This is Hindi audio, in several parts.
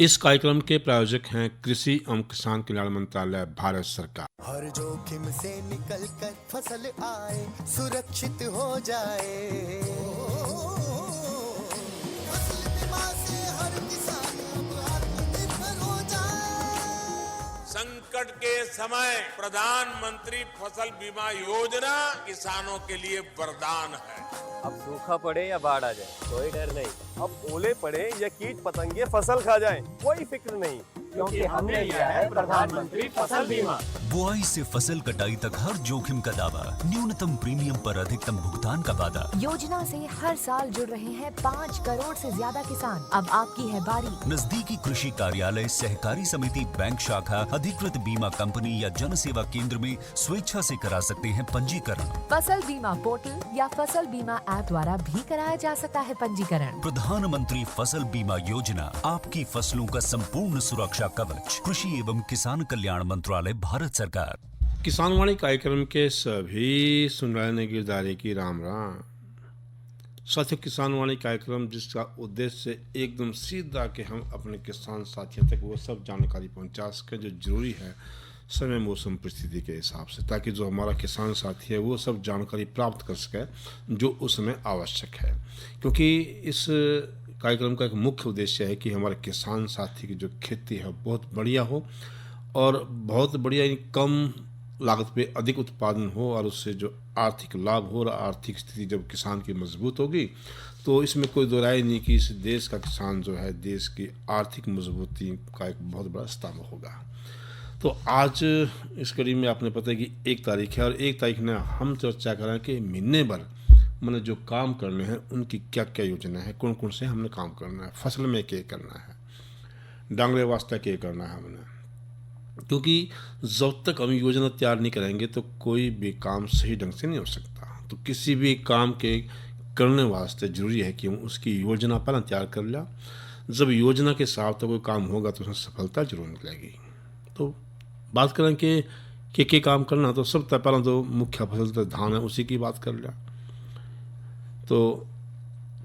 इस कार्यक्रम के प्रायोजक हैं कृषि एवं किसान कल्याण मंत्रालय, भारत सरकार। हर जोखिम से निकल कर फसल आए, सुरक्षित हो जाए। फसल बीमा से हर किसान अब आत्मनिर्भर हो जाए। संकट के समय प्रधानमंत्री फसल बीमा योजना किसानों के लिए वरदान है। अब सूखा पड़े या बाढ़ आ जाए कोई डर नहीं। अब ओले पड़े या कीट पतंगे फसल खा जाए कोई फिक्र नहीं, क्योंकि हमने लिया है प्रधानमंत्री फसल बीमा। बुआई से फसल कटाई तक हर जोखिम का दावा, न्यूनतम प्रीमियम पर अधिकतम भुगतान का वादा। योजना से हर साल जुड़ रहे हैं 5 करोड़ से ज्यादा किसान। अब आपकी है बारी। नजदीकी कृषि कार्यालय, सहकारी समिति, बैंक शाखा, अधिकृत बीमा कंपनी या जन सेवा केंद्र में स्वेच्छा से करा सकते हैं पंजीकरण। फसल बीमा पोर्टल या फसल बीमा ऐप द्वारा भी कराया जा सकता है पंजीकरण। प्रधानमंत्री फसल बीमा योजना, आपकी फसलों का संपूर्ण सुरक्षा कवच। कृषि एवं किसान कल्याण मंत्रालय, भारत सरकार। किसानवाणी कार्यक्रम के सभी सुनने गिरदारी की राम राम। साथियों, किसानवाणी कार्यक्रम जिसका उद्देश्य एकदम सीधा कि हम अपने किसान साथियों तक वो सब जानकारी पहुंचा सकें जो जरूरी है समय मौसम परिस्थिति के हिसाब से, ताकि जो हमारा किसान साथी है वो सब जानकारी प्राप्त कर सके जो उस समय आवश्यक है। क्योंकि इस कार्यक्रम का एक मुख्य उद्देश्य है कि हमारे किसान साथी की जो खेती है बहुत बढ़िया हो और बहुत बढ़िया कम लागत पे अधिक उत्पादन हो और उससे जो आर्थिक लाभ हो और आर्थिक स्थिति जब किसान की मजबूत होगी तो इसमें कोई दो राय नहीं कि इस देश का किसान जो है देश की आर्थिक मजबूती का एक बहुत बड़ा स्तंभ होगा। तो आज इस कड़ी में आपने पता है कि 1 तारीख है और 1 तारीख में हम चर्चा करें कि महीने भर मैंने जो काम करने हैं उनकी क्या क्या योजना है, कौन कौन से हमने काम करना है, फसल में क्या करना है, डांगरे वास्ते क्या करना है हमने। क्योंकि जब तक हम योजना तैयार नहीं करेंगे तो कोई भी काम सही ढंग से नहीं हो सकता। तो किसी भी काम के करने वास्ते ज़रूरी है कि हम उसकी योजना पहले तैयार कर लिया। जब योजना के साथ तो कोई काम होगा तो उसमें सफलता जरूर मिलेगी। तो बात करें कि क्या काम करना, तो सबसे पहले तो मुख्य फसल तो धान है, उसी की बात कर लिया। तो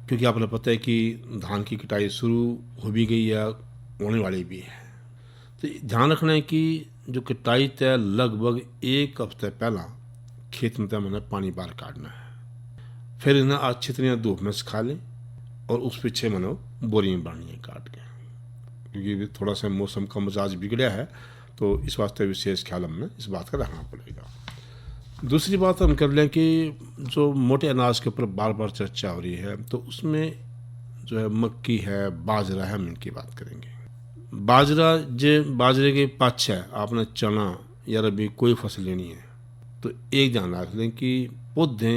क्योंकि आपने पता है कि धान की कटाई शुरू हो भी गई है, होने वाली भी है। तो ध्यान रखना है कि जो कटाई तय लगभग 1 हफ्ते पहला खेत में तय मैंने पानी बाहर काटना है। फिर इन्हें अच्छी तरह धूप में सुखा लें और उस पीछे मैंने बोरी में बांधनी है काट के, क्योंकि थोड़ा सा मौसम का मिजाज बिगड़ा है तो इस वास्ते विशेष ख्याल हमें इस बात का रखना पड़ेगा। दूसरी बात हम कर लें कि जो मोटे अनाज के ऊपर बार बार चर्चा हो रही है तो उसमें जो है मक्की है, बाजरा है, हम इनकी बात करेंगे। बाजरे के पाछे आपने चना या रबी कोई फसल लेनी है तो एक ध्यान रख लें कि पौधे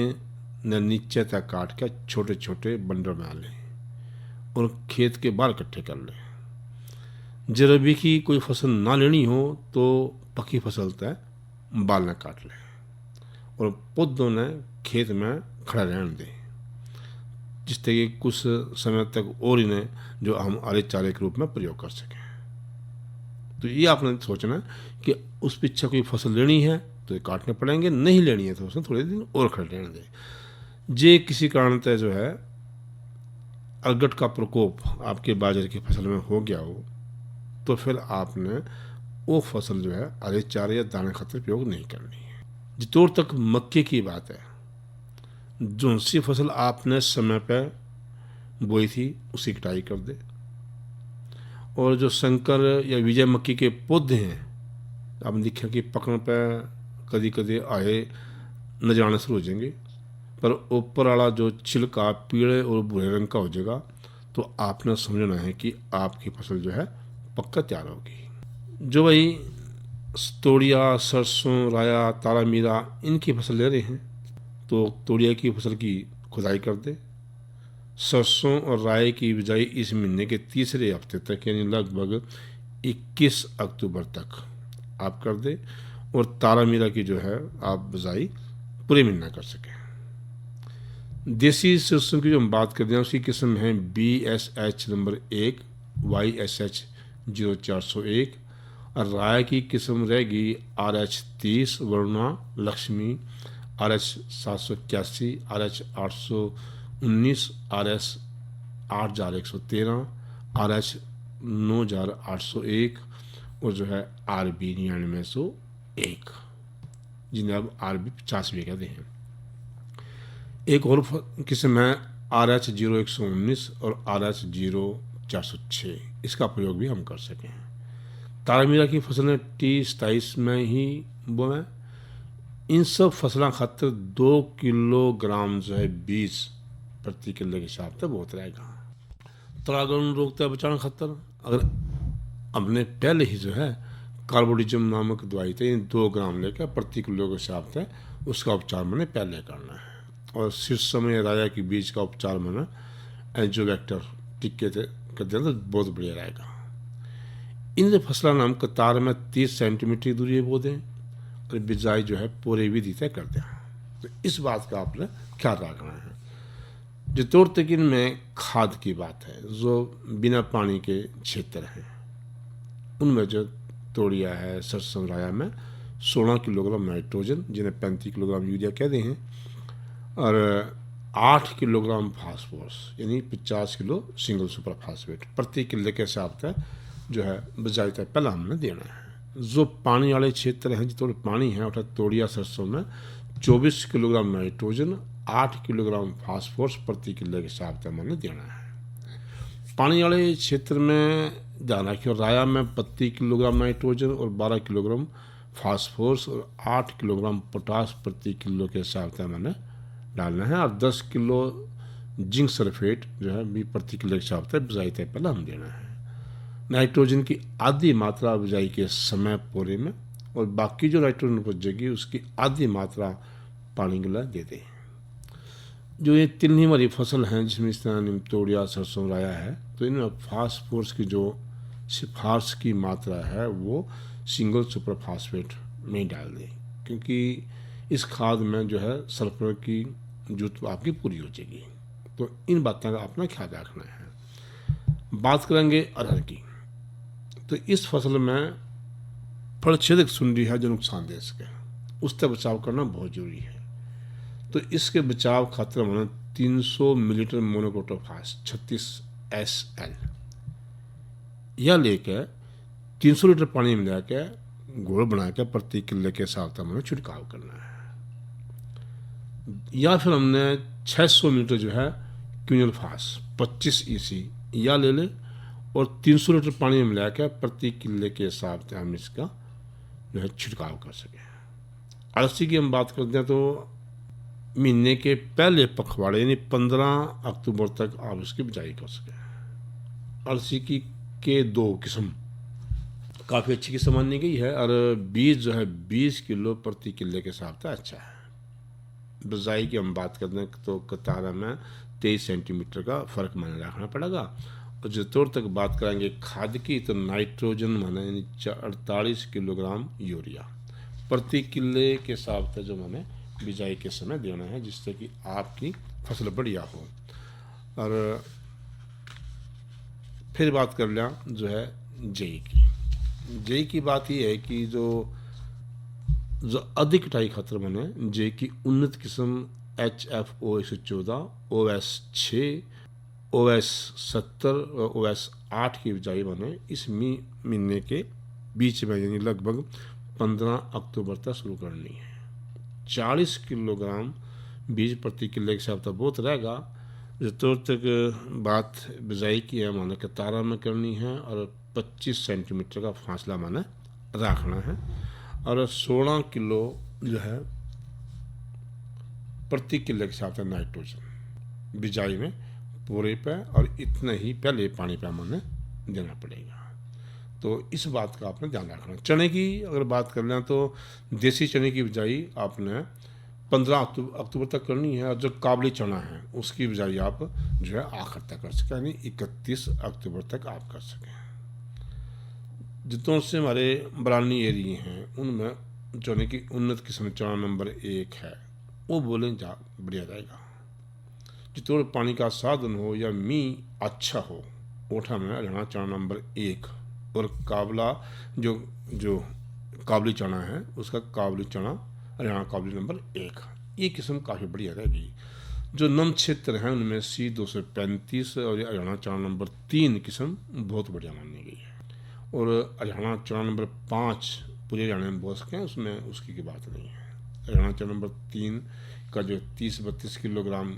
ने नीचे तक काट के छोटे छोटे बंडल बना लें और खेत के बाहर इकट्ठे कर लें। जो रबी की कोई फसल ना लेनी हो तो पकी फसल तय बाल न काट लें और पौधों ने खेत में खड़ा रहने दें, जिससे कि कुछ समय तक और इन्हें जो हम हरे चारे के रूप में प्रयोग कर सकें। तो ये आपने सोचना कि उस पीछे कोई फसल लेनी है तो ये काटने पड़ेंगे, नहीं लेनी है तो उसमें थोड़े दिन और खड़े रहने दें। जे किसी कारण तय जो है अलगट का प्रकोप आपके बाजरे की फसल में हो गया हो तो फिर आपने वो फसल जो है हरे चारे या दाने खातिर प्रयोग नहीं करनी है। जितोर तक मक्के की बात है, जो सी फसल आपने समय पर बोई थी उसी कटाई कर दे और जो शंकर या विजय मक्की के पौधे हैं आपने देखा कि पकड़ पर कभी कभी आए नजर आने शुरू हो जाएंगे, पर ऊपर वाला जो छिलका पीले और भूरे रंग का हो जाएगा तो आपने समझना है कि आपकी फसल जो है पक्का तैयार होगी। जो भाई तोड़िया, सरसों, राया, तारा मीरा इनकी फसल ले रहे हैं तो तोड़िया की फसल की खुदाई कर दे। सरसों और राय की बिजाई इस महीने के तीसरे हफ्ते तक यानी लगभग 21 अक्टूबर तक आप कर दे और तारा मीरा की जो है आप बिजाई पूरे महीना कर सकें। देसी सरसों की जो हम बात करते हैं उसकी किस्म है BSH नंबर 1, YSH 0401 और राय की किस्म रहेगी RH 30, Varuna, Lakshmi, RH 781, RH 819, RS 8113, RH 9801 और जो है RB 9901, जिन्हें अब RB 50 भी कहते हैं। एक और किस्म है RH 0119 और RH 0406, इसका प्रयोग भी हम कर सकें। तारामीरा की फसलें T27 में ही बोएं। इन सब फसलों खातर 2 किलोग्राम जो है बीज प्रति किलो के हिसाब से बहुत रहेगा। तरागन रोग से बचाने खातर अगर हमने पहले ही जो है कार्बोडिजम नामक दवाई थे 2 ग्राम लेकर प्रति किलो के हिसाब से उसका उपचार मैंने पहले करना है। और शीर्ष में राजा की बीज का उपचार मैंने एंजोवेक्टर टिक्के थे कर दिया तो बहुत बढ़िया रहेगा। इन फसलों नाम कतार में 30 सेंटीमीटर की दूरी बो दें और बिजाई जो है पूरे विधि तय कर दें। तो इस बात का आपने ख्याल रखना है। जो तौर तक इनमें खाद की बात है, जो बिना पानी के क्षेत्र हैं उनमें जो तोड़िया है, सरसों राया में 16 किलोग्राम नाइट्रोजन, जिन्हें 35 किलोग्राम यूरिया कहते हैं, और 8 किलोग्राम फास्फोरस यानी 50 किलो सिंगल सुपर फास्फेट प्रति किलो के हिसाब से जो है बिजाई तक पहला हमने देना है। जो पानी वाले क्षेत्र हैं जितने पानी है अर्थात तोड़िया सरसों में 24 किलोग्राम नाइट्रोजन, 8 किलोग्राम फास्फोरस प्रति किलो के हिसाब से हमने देना है। पानी वाले क्षेत्र में ध्यान रखिए, राया में 25 किलोग्राम नाइट्रोजन और 12 किलोग्राम फास्फोरस और 8 किलोग्राम पोटास प्रति किलो के हिसाब से मैंने डालना है। और 10 किलो जिंक सल्फेट जो है भी प्रति किलो के हिसाब से बिजाई तय पहले हम देना है। नाइट्रोजन की आधी मात्रा बिजाई के समय पूरे में और बाकी जो नाइट्रोजन उपजेगी उसकी आधी मात्रा पानी के लिए दे दें। जो ये 3 ही हमारी फसल हैं जिसमें इस तरह तोड़िया सरसों राया है, तो इनमें फास्फोरस की जो सिफारिश की मात्रा है वो सिंगल सुपर फास्फेट में डाल दें, क्योंकि इस खाद में जो है सल्फर की जरूरत आपकी पूरी हो जाएगी। तो इन बातों का अपना ख्याल रखना है। बात करेंगे अरहर की, तो इस फसल में फलछेदक सुंडी है जो नुकसानदेह है, उससे बचाव करना बहुत जरूरी है। तो इसके बचाव खातिर हमने 300 मिलीलीटर मोनोक्रोटोफास 36 SL यह लेकर 300 लीटर पानी मिला के घोल बना के प्रति किलो के हिसाब से हमें छिड़काव करना है। या फिर हमने 600 मिलीलीटर जो है क्विनोलफास 25 EC या ले ले और 300 लीटर पानी में मिला के प्रति किलो के हिसाब से हम इसका जो है छिड़काव कर सकें। अलसी की हम बात करते हैं तो महीने के पहले पखवाड़े यानी 15 अक्टूबर तक आप इसकी बिजाई कर सकें। अलसी की के 2 किस्म काफ़ी अच्छी किस्म मानी गई है और बीज जो है 20 किलो प्रति किलो के हिसाब से अच्छा है। बिजाई की हम बात करते हैं तो कतारा में 23 सेंटीमीटर का फ़र्क माने रखना पड़ेगा। और जो तौर तक बात करेंगे खाद की, तो नाइट्रोजन माने यानी 48 किलोग्राम यूरिया प्रति किले के हिसाब से जो मैंने बिजाई के समय देना है, जिससे कि आपकी फसल बढ़िया हो। और फिर बात कर लिया जो है जेई की। जेई की बात ये है कि जो अधिक कटाई खतर बने जेई की उन्नत किस्म HFO 114, OS 6, OS 70 और OS 8 की बिजाई बने इस महीने के बीच में यानी लगभग 15 अक्टूबर तक शुरू करनी है। 40 किलोग्राम बीज प्रति किलो के हिसाब से बहुत रहेगा। जो तक बात बिजाई की है माने कतारा में करनी है और 25 सेंटीमीटर का फासला माने रखना है और 16 किलो जो है प्रति किलो के हिसाब से नाइट्रोजन बिजाई में पूरे पे और इतना ही पहले पानी पे माने देना पड़ेगा। तो इस बात का आपने ध्यान रखना। चने की अगर बात कर लें तो देसी चने की बिजाई आपने 15 अक्टूबर तक करनी है और जो काबली चना है उसकी बिजाई आप जो है आखिर तक कर सकें यानी 31 अक्टूबर तक आप कर सकें। जितनों से हमारे बरानी एरिए हैं उनमें चने की उन्नत किस्म चना नंबर 1 है, वो बोलें जा बढ़िया रहेगा। जितोड़ पानी का साधन हो या मीह अच्छा हो, ओठा में हरियाणा चना नंबर 1 और काबला जो काबली चना है उसका काबली चना हरियाणा काबली नंबर 1, ये किस्म काफ़ी बढ़िया रहेगी। जो नम क्षेत्र हैं उनमें C235 और ये हरियाणा चना नंबर 3 किस्म बहुत बढ़िया मानी गई है। और हरियाणा चना नंबर 5 पूरे हरियाणा में बो सकें, उसमें उसकी की बात नहीं है। हरियाणा चना नंबर 3 का जो 30-32 किलोग्राम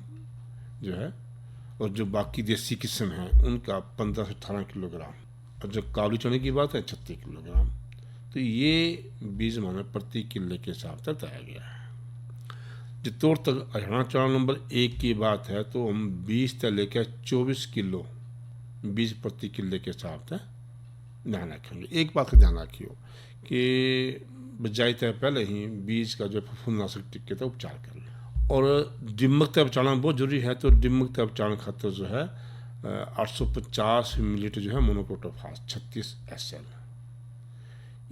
जो है, और जो बाकी देसी किस्म हैं उनका 15 से 18 किलोग्राम, और जो काबुली चने की बात है 36 किलोग्राम। तो ये बीज माने प्रति किले के हिसाब से बताया गया है। जितोर तक हरियाणा चना नंबर 1 की बात है तो हम 20 से लेकर 24 किलो बीज प्रति किले के हिसाब से ध्यान रखेंगे। एक बात का ध्यान रखियो कि बजाय तय पहले ही बीज का जो फफूंदनाशक टिक्के का उपचार कर लें। और दिमक तय बचाना बहुत जरूरी है, तो दिमक तय बचाने खातर जो है 850 मिलीलीटर जो है मोनोक्रोटोफास 36 SL,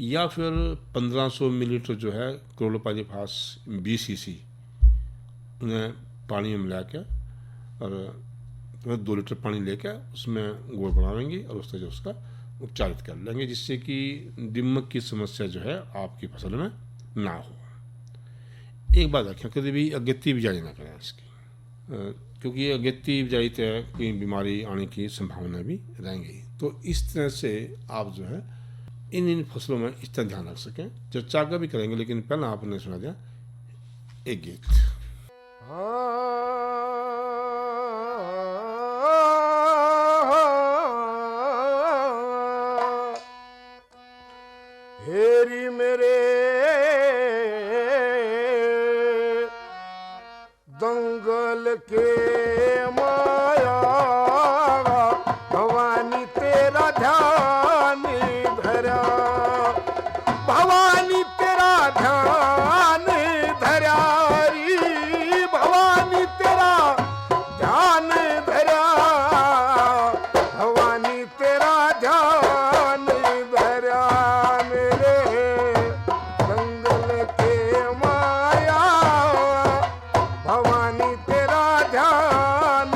या फिर 1500 मिलीलीटर जो है क्लोरोपाइरीफास 20 cc उन्हें पानी में मिला के और 2 लीटर पानी लेकर उसमें घोल बनाएंगे और उससे जो उसका उपचारित कर लेंगे, जिससे कि दिमक की समस्या जो है आपकी फसल में ना हो। एक बात रखें, कभी भी अगेती बिजाई ना करें इसकी, क्योंकि अगेती बिजाई तय कोई बीमारी आने की संभावना भी रहेंगी। तो इस तरह से आप जो है इन फसलों में इस तरह ध्यान रख सकें। चर्चा का भी करेंगे, लेकिन पहले आपने सुना दिया एक गीत। हेरी मेरे दंगल के माया, भवानी तेरा ध्यान धरा, भवानी तेरा ध्यान धरा री, भवानी तेरा ध्यान धरा, भवानी तेरा ध्यान धरा मेरे दंगल के माया, भवानी तेरा ध्यान।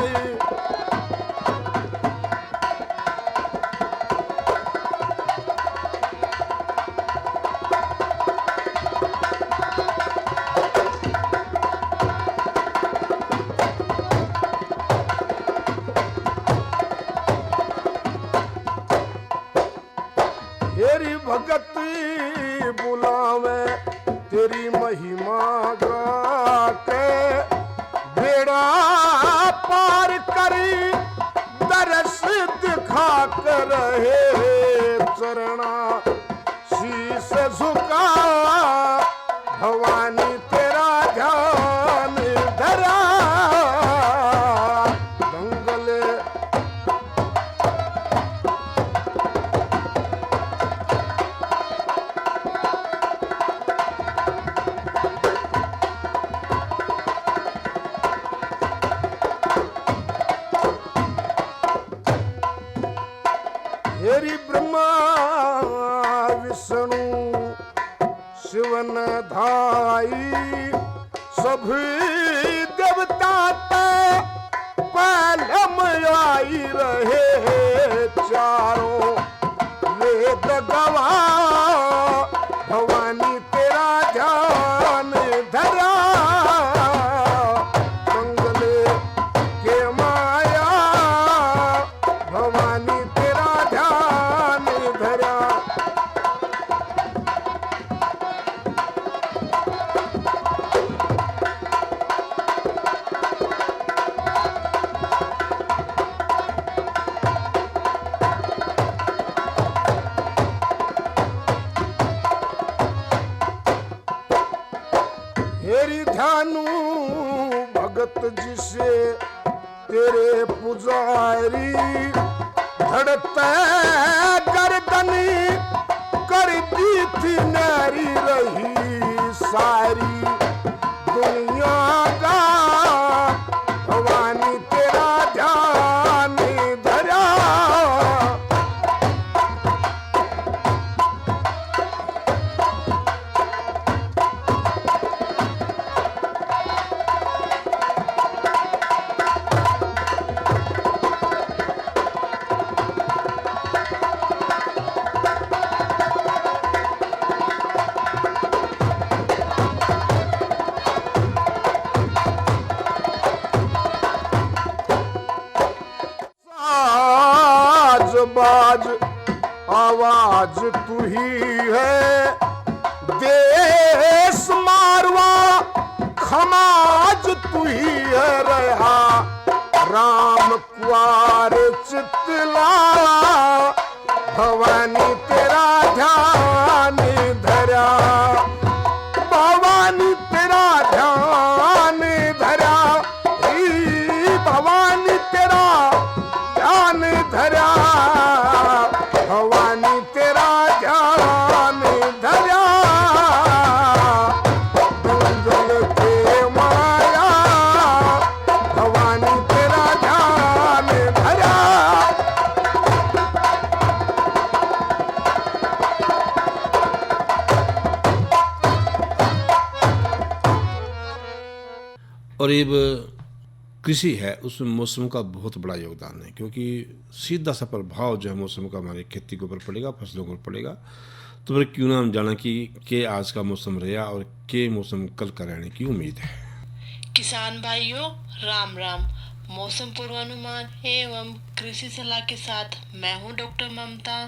तेरी भगत बुलावे, तेरी महिमा गा के बेड़ा पार करी, दरस दिखा कर रहे चरणा शीश झुका, भवानी तेरा ध्यान धरा दंगल। हेरी ब्रह्मा विष्णु शिवन धाई, सभी देवता पहलम आई रहे, चारों वेद गवा, भवानी तेरा ध्यान धरा दंगल के माया, भवानी तेरा ध्यान धरा। हेरी ध्यानु भगत जिसे तेरे पुजारी, धड़ते गर्दनी कर दी थी नारी रही सारी दुनिया का, भवानी तेरा ध्यान धरा। बाज आवाज तू ही है, देश मारवा खमाज तू ही है रहा, राम कुआर चितला भवानी तेरा ध्यान धरा, भवानी तेरा ध्यान धरा, भवानी तेरा ध्यान धरा, भवानी तेरा ध्यान धरा, दुर्जन के माया भवानी तेरा ध्यान धरा। और ये कृषि है, उसमें मौसम का बहुत बड़ा योगदान है, क्योंकि सीधा सा प्रभाव जो है मौसम का हमारी खेती के ऊपर पड़ेगा, फसलों के ऊपर पड़ेगा। तो फिर क्यों ना हम जाना कि आज का मौसम रहा और के मौसम कल का रहने की उम्मीद है। किसान भाइयों राम राम। मौसम पूर्वानुमान एवं कृषि सलाह के साथ मैं हूं डॉक्टर ममता,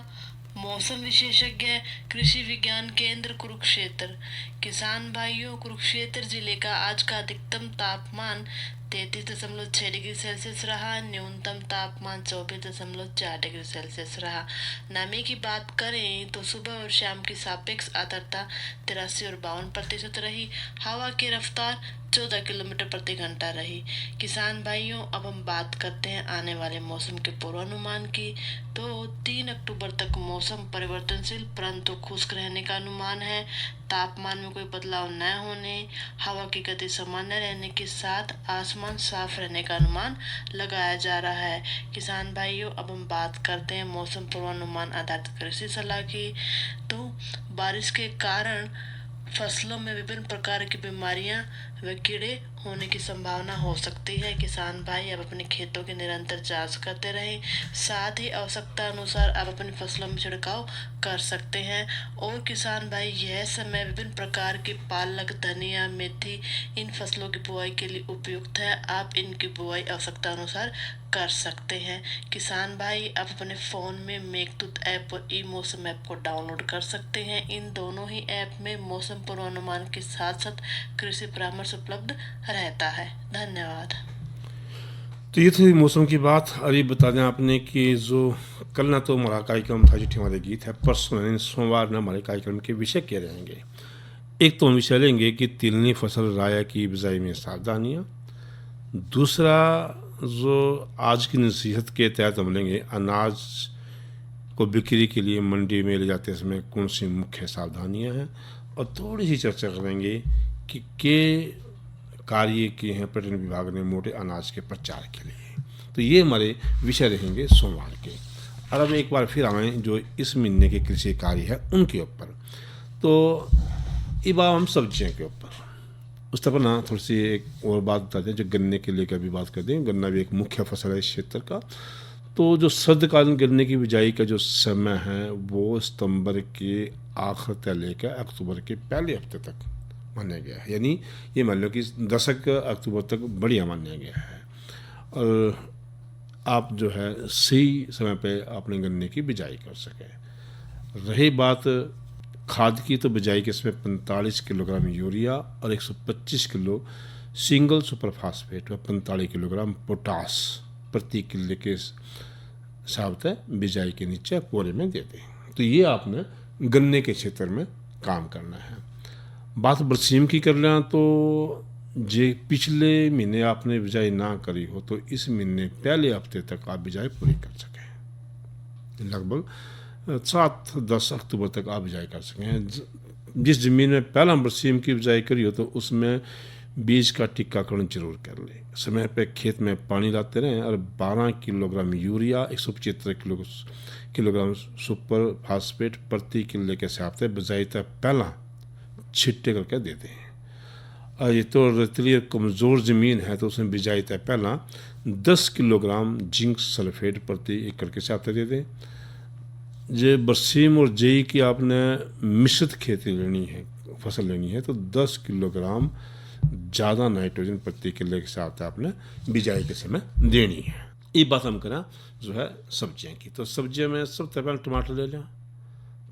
मौसम विशेषज्ञ, कृषि विज्ञान केंद्र कुरुक्षेत्र। किसान भाइयों, कुरुक्षेत्र जिले का आज का अधिकतम तापमान 33.6 डिग्री सेल्सियस रहा, न्यूनतम तापमान 24.4 डिग्री सेल्सियस रहा। नमी की बात करें तो सुबह और शाम की सापेक्ष आर्द्रता 83 और 52% रही। हवा की रफ्तार 14 किलोमीटर प्रति घंटा रही। किसान भाइयों, अब हम बात करते हैं आने वाले मौसम के पूर्वानुमान की। तो 3 अक्टूबर तक मौसम परिवर्तनशील परंतु खुश्क रहने का अनुमान है। तापमान में कोई बदलाव न होने, हवा की गति सामान्य रहने के साथ आसमान साफ रहने का अनुमान लगाया जा रहा है। किसान भाइयों, अब हम बात करते हैं मौसम पूर्वानुमान आधारित कृषि सलाह की। तो बारिश के कारण फसलों में विभिन्न प्रकार की बीमारियां व कीड़े होने की संभावना हो सकती है। किसान भाई अब अपने खेतों की निरंतर जांच करते रहें, साथ ही आवश्यकता अनुसार आप अपनी फसलों में छिड़काव कर सकते हैं। और किसान भाई, यह समय विभिन्न प्रकार की पालक, धनिया, मेथी इन फसलों की बुआई के लिए उपयुक्त है। आप इनकी बुआई आवश्यकता अनुसार कर सकते हैं। किसान भाई, आप अपने फ़ोन में मेघदूत ऐप और ई मौसम ऐप को डाउनलोड कर सकते हैं। इन दोनों ही ऐप में मौसम पूर्वानुमान के साथ साथ कृषि परामर्श उपलब्ध रहता है। धन्यवाद। तो ये थी मौसम की बात। और ये बता दें आपने कि जो कल ना तो हमारा कार्यक्रम था, चिट्ठी हमारे गीत है, परसों यानी सोमवार में हमारे कार्यक्रम के विषय क्या रहेंगे। एक तो हम विषय लेंगे कि तिलनी फसल राया की बिजाई में सावधानियाँ। दूसरा जो आज की नसीहत के तहत हम लेंगे, अनाज को बिक्री के लिए मंडी में ले जाते समय कौन सी मुख्य सावधानियाँ हैं। और थोड़ी सी चर्चा करेंगे कि कार्य किए हैं पर्यटन विभाग ने मोटे अनाज के प्रचार के लिए। तो ये हमारे विषय रहेंगे सोमवार के। और अब एक बार फिर आए जो इस महीने के कृषि कार्य है उनके ऊपर। तो ये बात हम सब्जियों के ऊपर, उस तरह ना थोड़ी सी एक और बात बताते हैं जो गन्ने के लिए कभी बात करते हैं। गन्ना भी एक मुख्य फसल है इस क्षेत्र का। तो जो सर्दकालीन गन्ने की बिजाई का जो समय है वो सितंबर के आखिर तक लेकर अक्टूबर के पहले हफ्ते तक माना गया है। यानी ये मान लो कि 10 अक्टूबर तक बढ़िया माना गया है। और आप जो है सही समय पे अपने गन्ने की बिजाई कर सकें। रही बात खाद की, तो बिजाई के समय 45 किलोग्राम यूरिया और 125 किलो सिंगल सुपर फास्फेट व 45 किलोग्राम पोटास प्रति किले के हिसाब से बिजाई के नीचे पोरे में दे दें। तो ये आपने गन्ने के क्षेत्र में काम करना है। बात बरसीम की कर लें तो जे पिछले महीने आपने बिजाई ना करी हो तो इस महीने पहले हफ्ते तक आप बिजाई पूरी कर सकें। लगभग 7-10 अक्टूबर तक आप बिजाई कर सकें। जिस ज़मीन में पहला बरसीम की बिजाई करी हो तो उसमें बीज का टीकाकरण जरूर कर लें। समय पर खेत में पानी लाते रहें और 12 kilogram urea 175 kilogram super phosphate प्रति किले के हिसाब से बिजाई तक पहला छिट्टे करके दे दें। और ये तो रेतीली और कमज़ोर ज़मीन है तो उसमें बिजाई तक पहला 10 किलोग्राम जिंक सल्फेट प्रति एकड़ के हिसाब से दे दें। जे बरसीम और जेई की आपने मिश्रित खेती लेनी है, फसल लेनी है, तो 10 किलोग्राम ज़्यादा नाइट्रोजन प्रति किले के हिसाब से आपने बिजाई के समय देनी है। ये बात हम करें जो है सब्जियां की, तो सब्जियों में सबसे पहले टमाटर ले लें।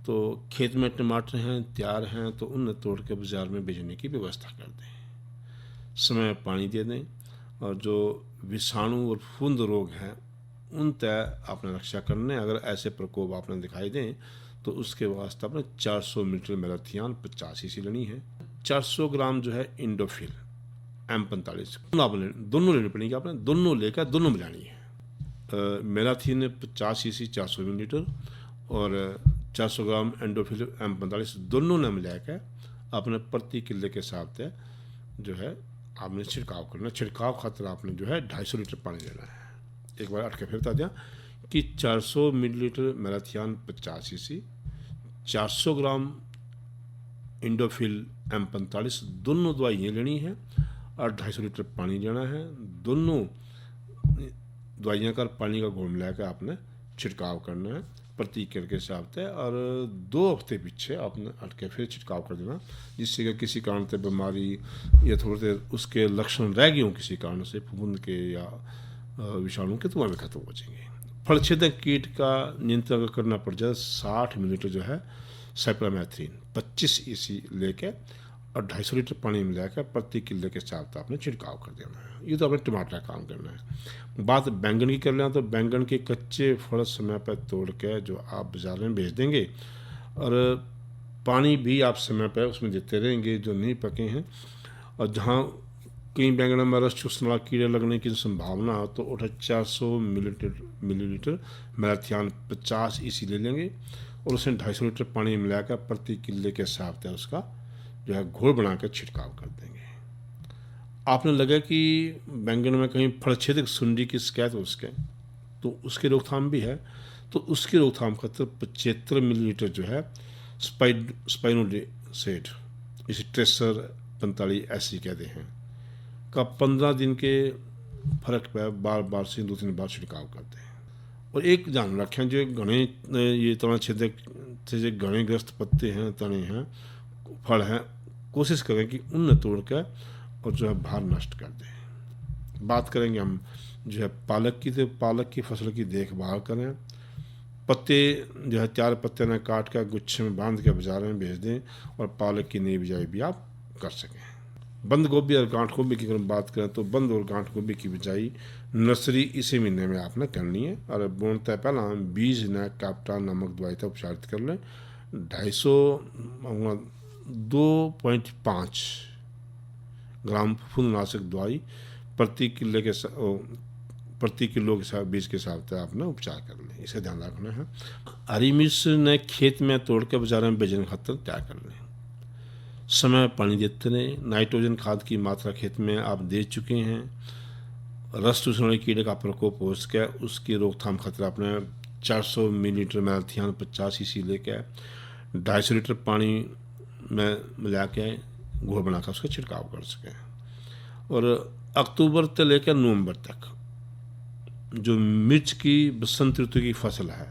तो खेत में टमाटर हैं, तैयार हैं, तो उन्हें तोड़ के बाज़ार में बेचने की व्यवस्था कर दें। समय पानी दे दें, और जो विषाणु और फुंद रोग हैं उन तय आपने रक्षा करने। अगर ऐसे प्रकोप आपने दिखाई दें तो उसके वास्ते आपने 400 मिलीलीटर मेलाथियान 50 सीसी लेनी है। 400 ग्राम जो है इंडोफिल M45 दोनों लेनी पड़ेंगी, आपने दोनों लेकर दोनों मिलानी है। मेलाथिन 50 सीसी 400 मिलीलीटर और 400 ग्राम एंडोफिल M45 दोनों ने मिला कर आपने प्रति किले के हिसाब से जो है आपने छिड़काव करना। छिड़काव खातर आपने जो है 250 लीटर पानी लेना है। एक बार अटके फिर बता दिया कि 400 मिलीलीटर मेलाथियान 50 सीसी, 400 ग्राम इंडोफिल M45 दोनों दवाइयाँ लेनी है और 250 लीटर पानी लेना है। दोनों दवाइयाँ का पानी का घोल मिला कर आपने छिड़काव करना है प्रति एकड़ के हिसाब से, और 2 हफ्ते पीछे आपने अटके फिर छिड़काव कर देना, जिससे कि किसी कारण से बीमारी या थोड़े देर उसके लक्षण रह गए हों किसी कारण से फफूंद के या विषाणु के, तो वह भी खत्म हो जाएंगे। फलछेदक कीट का नियंत्रण करना पड़ जाए 60 मिलीलीटर जो है साइपरामेथ्रिन 25 EC लेके और 250 लीटर पानी मिलाकर प्रति किले के साथ आपने छिड़काव कर देना है। ये तो आपने टमाटर का काम करना है। बात बैंगन की कर लें तो बैंगन के कच्चे फल समय पर तोड़ के जो आप बाजार में बेच देंगे, और पानी भी आप समय पर उसमें देते रहेंगे जो नहीं पके हैं। और जहाँ कई बैंगन में रस चूसने वाला कीड़े लगने की संभावना हो तो 400 मिलीलीटर मेलाथियान 50 EC ले लेंगे और उसमें 250 लीटर पानी मिलाकर प्रति किले के हिसाब से उसका जो है घोल बनाकर छिड़काव कर देंगे। आपने लगा कि बैंगन में कहीं फलछेदक सुंडी की शिकायत हो उसके, तो उसकी रोकथाम भी है। तो उसकी रोकथाम खातर 75 मिलीलीटर जो है स्पाइनोसेड, इसे ट्रेसर 45 ऐसी कहते हैं, का 15 दिन के फर्क पर बार बार से 2-3 बार छिड़काव करते हैं। और एक ध्यान रखें, जो घने ये तना छेदक से जो घने ग्रस्त पत्ते हैं, तने हैं, फल हैं, कोशिश करें कि उन तोड़ कर और जो है बाहर नष्ट कर दें। बात करेंगे हम जो है पालक की, तो पालक की फसल की देखभाल करें। पत्ते जो है 4 पत्ते न काट कर गुच्छे में बांध के बाजार में भेज दें और पालक की नई बिजाई भी आप कर सकें। बंद गोभी और गांठ गोभी की अगर बात करें तो बंद और गांठ गोभी की बिजाई नर्सरी इसी महीने में आपने करनी है, और बोनते पहला बीज न कैप्टा नामक दवाई से उपचारित कर लें। 2.5 ग्राम फफूंदनाशक दवाई प्रति किलो के साथ बीज के साथ आपने उपचार कर लें, इसे ध्यान रखना है। हरी मिर्च ने खेत में तोड़ के बाजार में बेचने खातर तैयार कर लें। समय पानी देते रहें। नाइट्रोजन खाद की मात्रा खेत में आप दे चुके हैं। रस चूसने वाले कीड़े का प्रकोप हो सके उसकी रोकथाम खातिर आपने 400 मिलीलीटर मेलाथियान 50 EC लेकर 250 लीटर पानी में मिला के घोल बनाकर उसका छिड़काव कर सकें। और अक्टूबर से लेकर नवंबर तक जो मिर्च की बसंत ऋतु की फसल है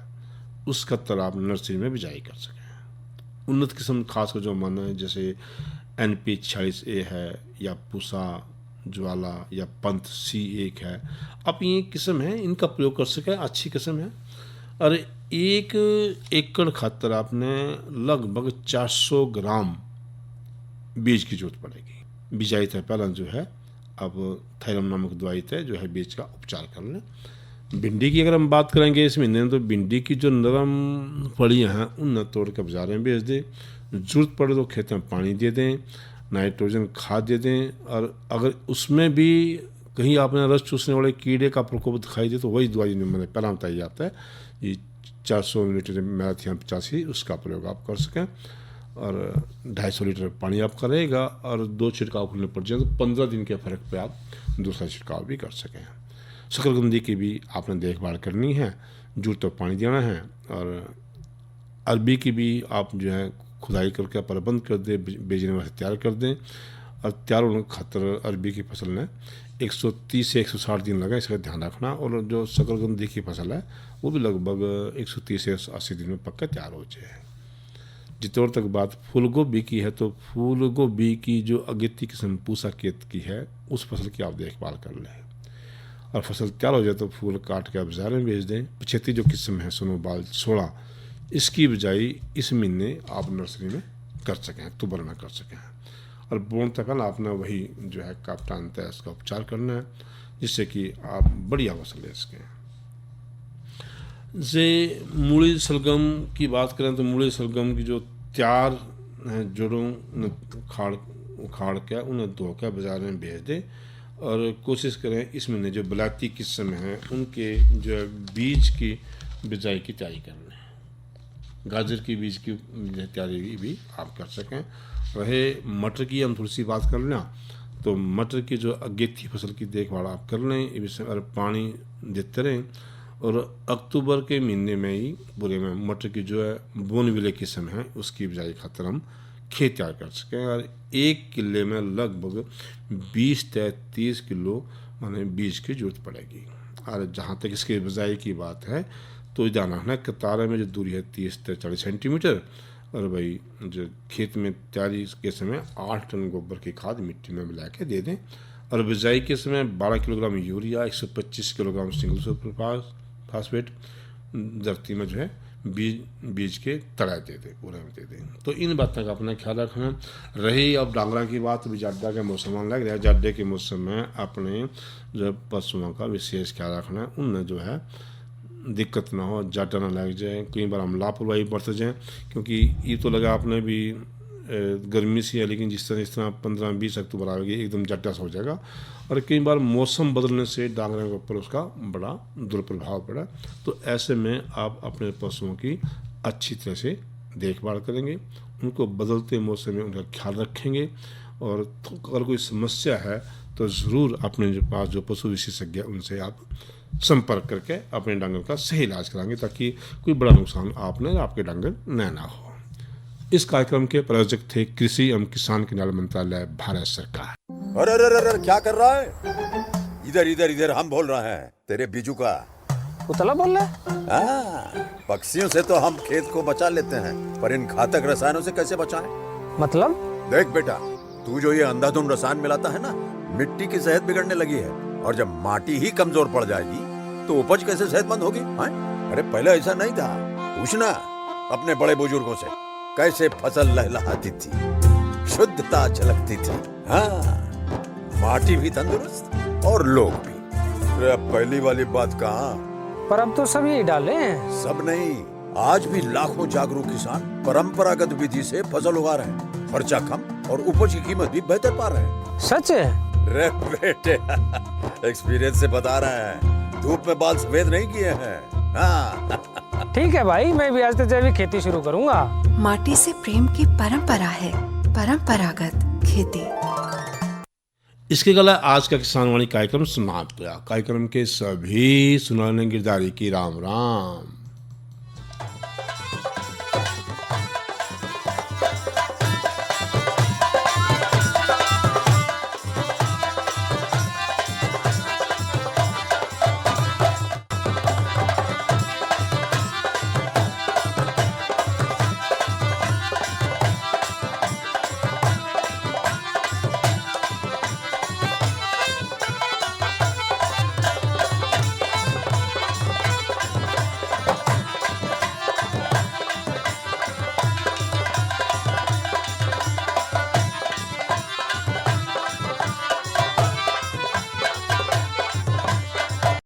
उसका तर आप नर्सरी में बिजाई कर सकें। उन्नत किस्म खासकर जो माना है जैसे NP 46A है, या पूसा ज्वाला, या पंथ C1 है, अब ये किस्म है, इनका प्रयोग कर सकें, अच्छी किस्म है। और 1 एकड़ खातर आपने लगभग 400 ग्राम बीज की जरूरत पड़ेगी। बिजाई से पहला जो है अब थायरम नामक दवाई से जो है बीज का उपचार कर लें। भिंडी की अगर हम बात करेंगे इस महीने में, तो भिंडी की जो नरम फलियां हैं उन तोड़ कर बाजार में बेच दें। जरूरत पड़े तो खेत में पानी दे दें, नाइट्रोजन खाद दे दें। और अगर उसमें भी कहीं आपने रस चूसने वाले कीड़े का प्रकोप दिखाई दे तो वही दवाई मैंने पहला बताई जाता है, ये 400 मिलीलीटर मेलाथियान 85 उसका प्रयोग आप कर सकें। और 250 लीटर पानी आपका रहेगा और 2 छिड़काव करने पड़ जाए तो 15 दिन के फर्क पे आप दूसरा छिड़काव भी कर सकें। शकरकंदी की भी आपने देखभाल करनी है, जरूरत तो पानी देना है। और अरबी की भी आप जो है खुदाई करके प्रबंध कर दें, बेचने वास्ते तैयार कर दें। और तैयार होने खातर अरबी की फसल में 130 से 160 दिन लगा, इसका ध्यान रखना। और जो शकरकंदी की फसल है वो भी लगभग 130 से 80 दिन में पक्का तैयार हो जाए। जितोर तक बात फूल गोभी की है, तो फूल गोभी की जो अगेती किस्म पूसा केत की है उस फसल की आप देखभाल कर लें। और फसल तैयार हो जाए तो फूल काट के आप बाजार में बेच दें। 75 जो किस्म है सोनोबाल 16, इसकी बिजाई इस महीने आप नर्सरी में कर सकें, अक्टूबर में कर सकें। और बोन तक आपने वही जो है काप्टान तय इसका उपचार करना है, जिससे कि आप बढ़िया फसल ले सकें। जैसे मूली सलगम की बात करें तो मूली सलगम की जो तैयार जड़ों उखाड़ के उन्हें धो कर बाजार में भेज दें और कोशिश करें इस महीने जो बिलायती किस्म हैं उनके जो है बीज की बिजाई की तैयारी करना है। गाजर की बीज की तैयारी भी आप कर सकें। रहे मटर की हम थोड़ी सी बात कर लें तो मटर की जो अगेती फसल की देखभाल आप कर लें और पानी देते रहें और अक्टूबर के महीने में ही पूरे में मटर की जो है बोनविले किस्म है उसकी बिजाई खातर हम खेत तैयार कर सकें। और 1 किले में लगभग 20 से 30 किलो माने बीज की जरूरत पड़ेगी। और जहाँ तक इसके बिजाई की बात है तो ध्यान रखना कतार में जो दूरी है 30 से 40 सेंटीमीटर। और भाई जो खेत में तैयारी के समय 8 टन गोबर की खाद मिट्टी में मिला के दे दें। और बिजाई के समय 12 kilogram urea, 125 kilogram single super phosphate धरती में जो है बीज के तड़ा दे दें, पूरे में दे दें। तो इन बातों का अपना ख्याल रखना। रही अब डांगरा की बात, अभी जाड्डा के मौसम आने लग रहा है। जाड्डे के मौसम में अपने जो पशुओं का विशेष ख्याल रखना है, उनमें जो है दिक्कत ना हो, जाटा ना लग जाए, कई बार हम लापरवाही बरत जाएँ। क्योंकि ये तो लगा आपने भी गर्मी सी है, लेकिन जिस तरह 15-20 अक्टूबर आएगी एकदम जाटा सा हो जाएगा। और कई बार मौसम बदलने से डांगरों के ऊपर उसका बड़ा दुष्प्रभाव पड़ा। तो ऐसे में आप अपने पशुओं की अच्छी तरह से देखभाल करेंगे, उनको बदलते मौसम में उनका ख्याल रखेंगे। और अगर कोई समस्या है तो ज़रूर अपने जो पास जो पशु विशेषज्ञ उनसे आप संपर्क करके अपने डांगर का सही इलाज कराएंगे, ताकि कोई बड़ा नुकसान आपने आपके डांगर ना हो। इस कार्यक्रम के प्रायोजक थे कृषि एवं किसान कल्याण मंत्रालय, भारत सरकार। अरे अरे अरे क्या कर रहा है? इधर इधर इधर हम बोल रहे हैं तेरे बीजू का। उतला बोल रहा है? पक्षियों से तो हम खेत को बचा लेते हैं, पर इन घातक रसायनों से कैसे बचाएं? मतलब? देख बेटा, तू जो ये अंधाधुंध रसायन मिलाता है ना, मिट्टी की सेहत बिगड़ने लगी है। और जब माटी ही कमजोर पड़ जाएगी तो उपज कैसे सेहतमंद होगी? अरे पहले ऐसा नहीं था, पूछना अपने बड़े बुजुर्गों से, कैसे फसल लहलहाती थी, शुद्धता झलकती थी। हाँ, माटी भी तंदुरुस्त और लोग भी। अरे अब पहली वाली बात कहाँ? पर अब तो सब यही डाले हैं। सब नहीं, आज भी लाखों जागरूक किसान परंपरागत विधि से फसल उगा रहे हैं। खर्चा कम और उपज की कीमत भी बेहतर पा रहे हैं। सच है? रे बेटे, एक्सपीरियंस से बता रहे हैं, धूप में बाल सफेद नहीं किए हैं। हाँ। ठीक है भाई, मैं भी आज से जैविक खेती शुरू करूंगा। माटी से प्रेम की परंपरा है, परंपरागत खेती। इसके गला आज का किसान वाणी कार्यक्रम समाप्त हुआ। कार्यक्रम के सभी सुनाने गिरदारी की राम राम।